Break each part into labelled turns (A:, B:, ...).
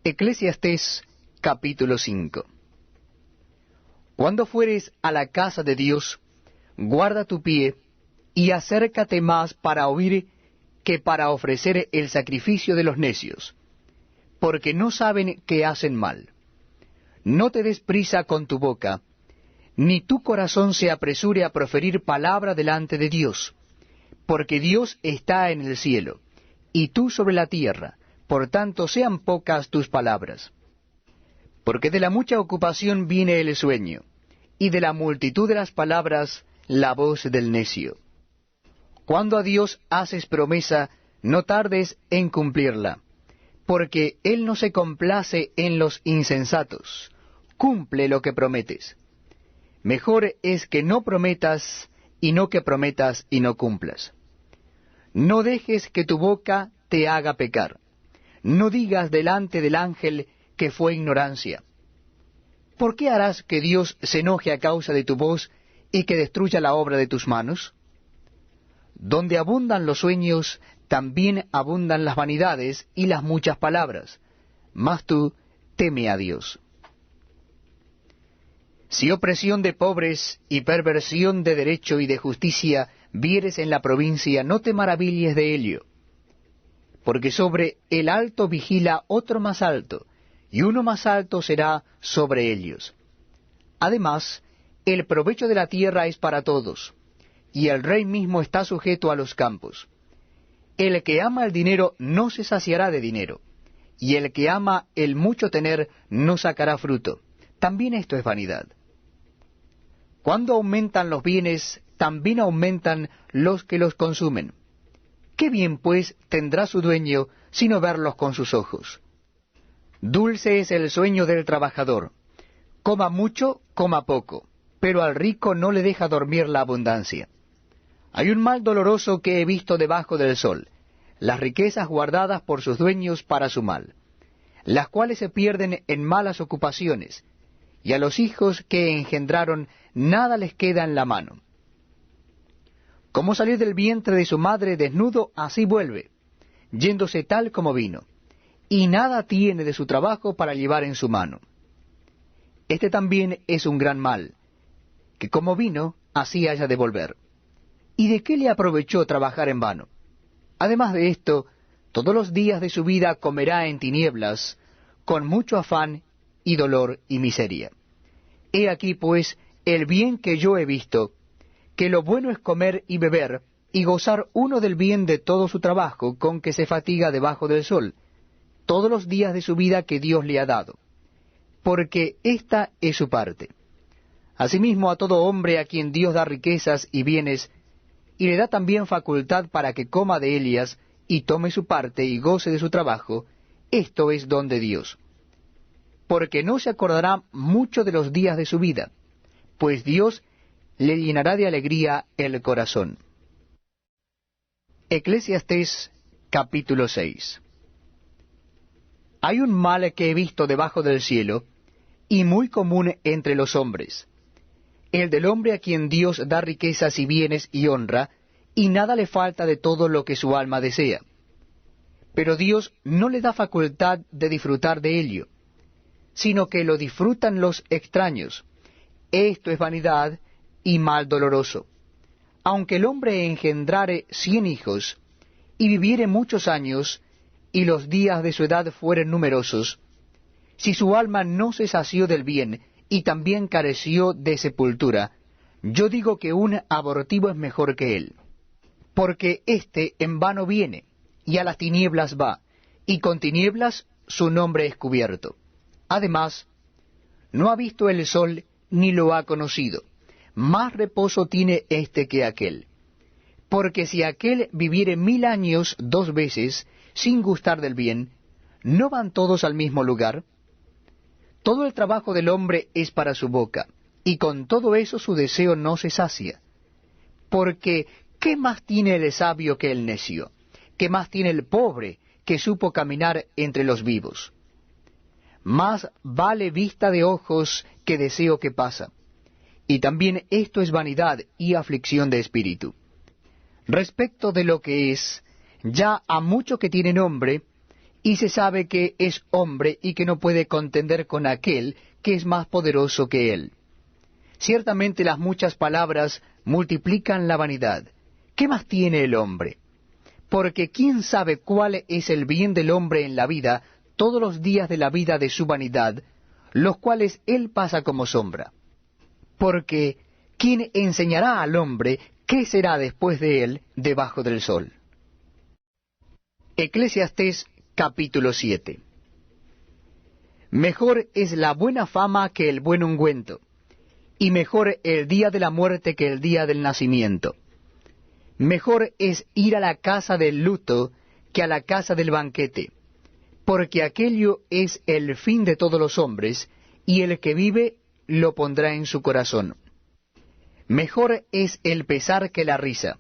A: Eclesiastés capítulo 5. Cuando fueres a la casa de Dios, guarda tu pie, y acércate más para oír que para ofrecer el sacrificio de los necios, porque no saben que hacen mal. No te des prisa con tu boca, ni tu corazón se apresure a proferir palabra delante de Dios, porque Dios está en el cielo, y tú sobre la tierra, por tanto sean pocas tus palabras. Porque de la mucha ocupación viene el sueño, y de la multitud de las palabras la voz del necio. Cuando a Dios haces promesa, no tardes en cumplirla, porque Él no se complace en los insensatos. Cumple lo que prometes. Mejor es que no prometas, y no que prometas y no cumplas. No dejes que tu boca te haga pecar. No digas delante del ángel que fue ignorancia. ¿Por qué harás que Dios se enoje a causa de tu voz y que destruya la obra de tus manos? Donde abundan los sueños, también abundan las vanidades y las muchas palabras. Mas tú teme a Dios. Si opresión de pobres y perversión de derecho y de justicia vieres en la provincia, no te maravilles de ello. Porque sobre el alto vigila otro más alto, y uno más alto será sobre ellos. Además, el provecho de la tierra es para todos, y el rey mismo está sujeto a los campos. El que ama el dinero no se saciará de dinero, y el que ama el mucho tener no sacará fruto. También esto es vanidad. Cuando aumentan los bienes, también aumentan los que los consumen. ¿Qué bien, pues, tendrá su dueño, sino verlos con sus ojos? Dulce es el sueño del trabajador. Coma mucho, coma poco, pero al rico no le deja dormir la abundancia. Hay un mal doloroso que he visto debajo del sol, las riquezas guardadas por sus dueños para su mal, las cuales se pierden en malas ocupaciones, y a los hijos que engendraron nada les queda en la mano. Como salió del vientre de su madre desnudo, así vuelve, yéndose tal como vino, y nada tiene de su trabajo para llevar en su mano. Este también es un gran mal, que como vino, así haya de volver. ¿Y de qué le aprovechó trabajar en vano? Además de esto, todos los días de su vida comerá en tinieblas, con mucho afán y dolor y miseria. He aquí, pues, el bien que yo he visto, que lo bueno es comer y beber, y gozar uno del bien de todo su trabajo, con que se fatiga debajo del sol, todos los días de su vida que Dios le ha dado, porque esta es su parte. Asimismo a todo hombre a quien Dios da riquezas y bienes, y le da también facultad para que coma de ellas, y tome su parte y goce de su trabajo, esto es don de Dios. Porque no se acordará mucho de los días de su vida, pues Dios le llenará de alegría el corazón. Eclesiastés capítulo 6. Hay un mal que he visto debajo del cielo, y muy común entre los hombres, el del hombre a quien Dios da riquezas y bienes y honra, y nada le falta de todo lo que su alma desea. Pero Dios no le da facultad de disfrutar de ello, sino que lo disfrutan los extraños. Esto es vanidad y mal doloroso. Aunque el hombre engendrare 100 hijos, y viviere muchos años, y los días de su edad fueren numerosos, si su alma no se sació del bien, y también careció de sepultura, yo digo que un abortivo es mejor que él. Porque éste en vano viene, y a las tinieblas va, y con tinieblas su nombre es cubierto. Además, no ha visto el sol, ni lo ha conocido. Más reposo tiene éste que aquel. Porque si aquel viviere 1000 años 2 veces, sin gustar del bien, ¿no van todos al mismo lugar? Todo el trabajo del hombre es para su boca, y con todo eso su deseo no se sacia. Porque, ¿qué más tiene el sabio que el necio? ¿Qué más tiene el pobre que supo caminar entre los vivos? Más vale vista de ojos que deseo que pasa. Y también esto es vanidad y aflicción de espíritu. Respecto de lo que es, ya a mucho que tiene nombre, y se sabe que es hombre y que no puede contender con aquel que es más poderoso que él. Ciertamente las muchas palabras multiplican la vanidad. ¿Qué más tiene el hombre? Porque ¿quién sabe cuál es el bien del hombre en la vida todos los días de la vida de su vanidad, los cuales él pasa como sombra? Porque ¿quién enseñará al hombre qué será después de él debajo del sol? Eclesiastés capítulo 7. Mejor es la buena fama que el buen ungüento, y mejor el día de la muerte que el día del nacimiento. Mejor es ir a la casa del luto que a la casa del banquete, porque aquello es el fin de todos los hombres, y el que vive lo pondrá en su corazón. Mejor es el pesar que la risa,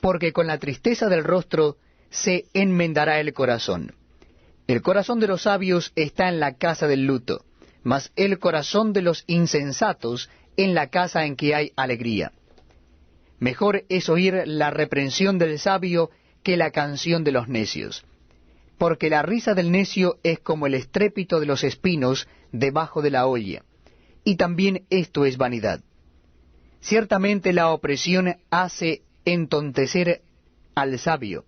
A: porque con la tristeza del rostro se enmendará el corazón. El corazón de los sabios está en la casa del luto, mas el corazón de los insensatos en la casa en que hay alegría. Mejor es oír la reprensión del sabio que la canción de los necios, porque la risa del necio es como el estrépito de los espinos debajo de la olla, y también esto es vanidad. Ciertamente la opresión hace entontecer al sabio,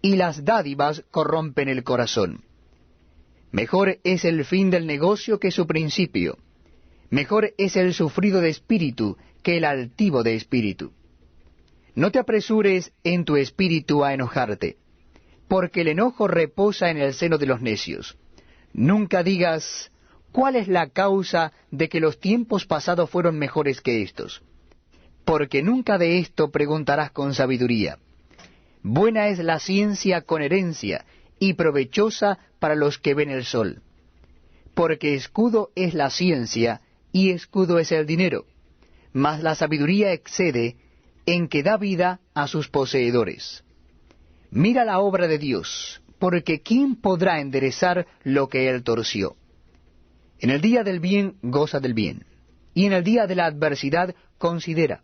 A: y las dádivas corrompen el corazón. Mejor es el fin del negocio que su principio. Mejor es el sufrido de espíritu que el altivo de espíritu. No te apresures en tu espíritu a enojarte, porque el enojo reposa en el seno de los necios. Nunca digas, ¿cuál es la causa de que los tiempos pasados fueron mejores que estos? Porque nunca de esto preguntarás con sabiduría. Buena es la ciencia con herencia, y provechosa para los que ven el sol. Porque escudo es la ciencia, y escudo es el dinero, mas la sabiduría excede en que da vida a sus poseedores. Mira la obra de Dios, porque ¿quién podrá enderezar lo que él torció? En el día del bien goza del bien, y en el día de la adversidad considera.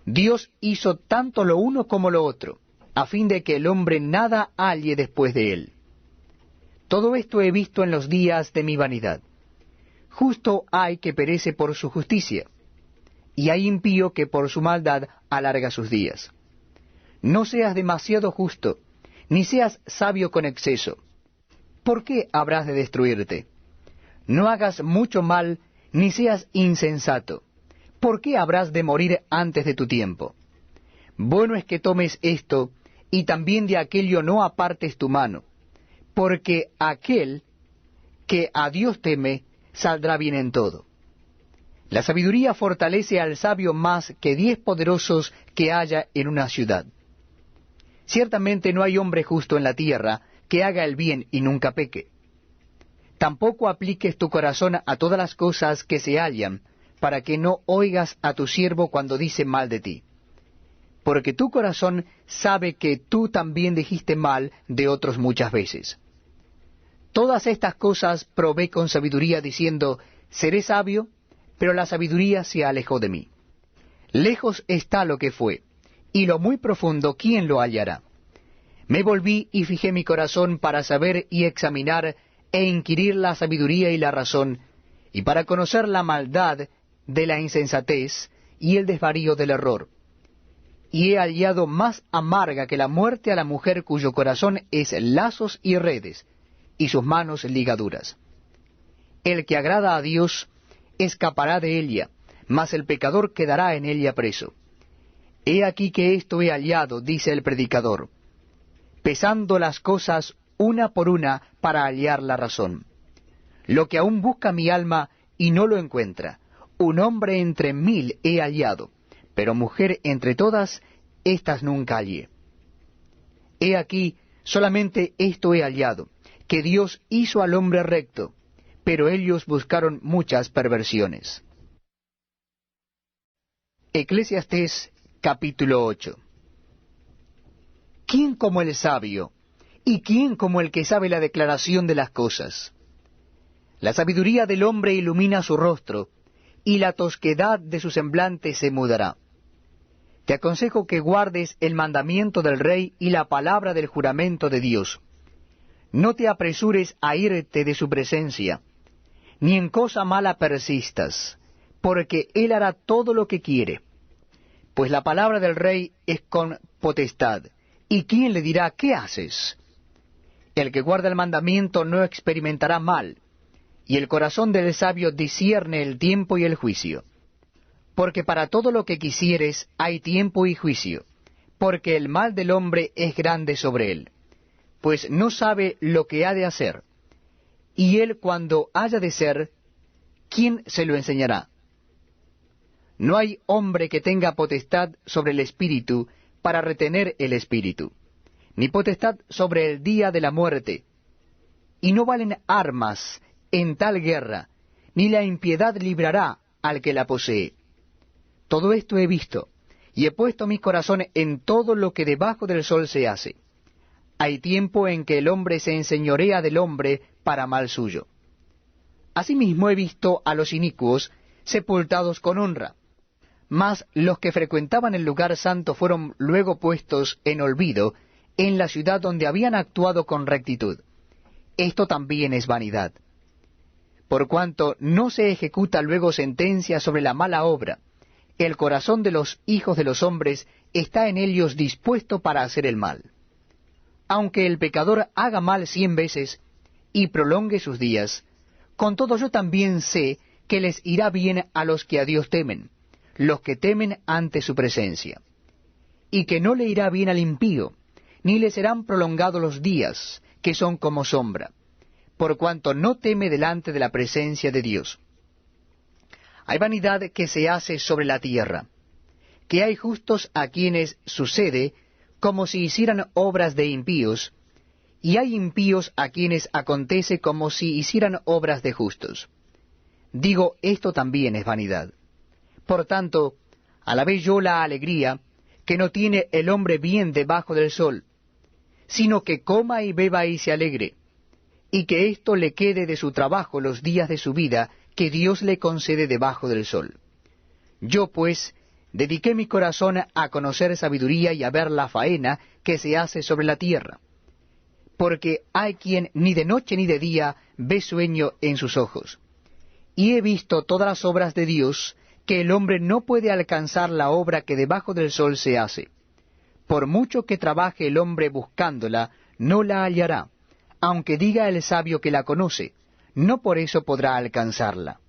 A: Dios hizo tanto lo uno como lo otro, a fin de que el hombre nada halle después de él. Todo esto he visto en los días de mi vanidad. Justo hay que perece por su justicia, y hay impío que por su maldad alarga sus días. No seas demasiado justo, ni seas sabio con exceso. ¿Por qué habrás de destruirte? No hagas mucho mal, ni seas insensato. ¿Por qué habrás de morir antes de tu tiempo? Bueno es que tomes esto, y también de aquello no apartes tu mano, porque aquel que a Dios teme saldrá bien en todo. La sabiduría fortalece al sabio más que 10 poderosos que haya en una ciudad. Ciertamente no hay hombre justo en la tierra que haga el bien y nunca peque. Tampoco apliques tu corazón a todas las cosas que se hallan, para que no oigas a tu siervo cuando dice mal de ti. Porque tu corazón sabe que tú también dijiste mal de otros muchas veces. Todas estas cosas probé con sabiduría, diciendo, seré sabio, pero la sabiduría se alejó de mí. Lejos está lo que fue, y lo muy profundo, ¿quién lo hallará? Me volví y fijé mi corazón para saber y examinar e inquirir la sabiduría y la razón, y para conocer la maldad de la insensatez y el desvarío del error. Y he hallado más amarga que la muerte a la mujer cuyo corazón es lazos y redes, y sus manos ligaduras. El que agrada a Dios escapará de ella, mas el pecador quedará en ella preso. He aquí que esto he hallado, dice el predicador, pesando las cosas una por una para hallar la razón. Lo que aún busca mi alma y no lo encuentra, un hombre entre 1000 he hallado, pero mujer entre todas, éstas nunca hallé. He aquí, solamente esto he hallado, que Dios hizo al hombre recto, pero ellos buscaron muchas perversiones. Eclesiastés capítulo 8. ¿Quién como el sabio? ¿Y quién como el que sabe la declaración de las cosas? La sabiduría del hombre ilumina su rostro, y la tosquedad de su semblante se mudará. Te aconsejo que guardes el mandamiento del rey y la palabra del juramento de Dios. No te apresures a irte de su presencia, ni en cosa mala persistas, porque él hará todo lo que quiere. Pues la palabra del rey es con potestad, ¿y quién le dirá qué haces? El que guarda el mandamiento no experimentará mal, y el corazón del sabio discierne el tiempo y el juicio. Porque para todo lo que quisieres hay tiempo y juicio, porque el mal del hombre es grande sobre él, pues no sabe lo que ha de hacer. Y él cuando haya de ser, ¿quién se lo enseñará? No hay hombre que tenga potestad sobre el espíritu para retener el espíritu, ni potestad sobre el día de la muerte. Y no valen armas en tal guerra, ni la impiedad librará al que la posee. Todo esto he visto, y he puesto mi corazón en todo lo que debajo del sol se hace. Hay tiempo en que el hombre se enseñorea del hombre para mal suyo. Asimismo he visto a los inicuos sepultados con honra, mas los que frecuentaban el lugar santo fueron luego puestos en olvido en la ciudad donde habían actuado con rectitud. Esto también es vanidad. Por cuanto no se ejecuta luego sentencia sobre la mala obra, el corazón de los hijos de los hombres está en ellos dispuesto para hacer el mal. Aunque el pecador haga mal 100 veces y prolongue sus días, con todo yo también sé que les irá bien a los que a Dios temen, los que temen ante su presencia, y que no le irá bien al impío, ni le serán prolongados los días, que son como sombra, por cuanto no teme delante de la presencia de Dios. Hay vanidad que se hace sobre la tierra, que hay justos a quienes sucede como si hicieran obras de impíos, y hay impíos a quienes acontece como si hicieran obras de justos. Digo, esto también es vanidad. Por tanto, alabé yo la alegría que no tiene el hombre bien debajo del sol, sino que coma y beba y se alegre, y que esto le quede de su trabajo los días de su vida que Dios le concede debajo del sol. Yo, pues, dediqué mi corazón a conocer sabiduría y a ver la faena que se hace sobre la tierra. Porque hay quien ni de noche ni de día ve sueño en sus ojos. Y he visto todas las obras de Dios, que el hombre no puede alcanzar la obra que debajo del sol se hace. Por mucho que trabaje el hombre buscándola, no la hallará, aunque diga el sabio que la conoce, no por eso podrá alcanzarla.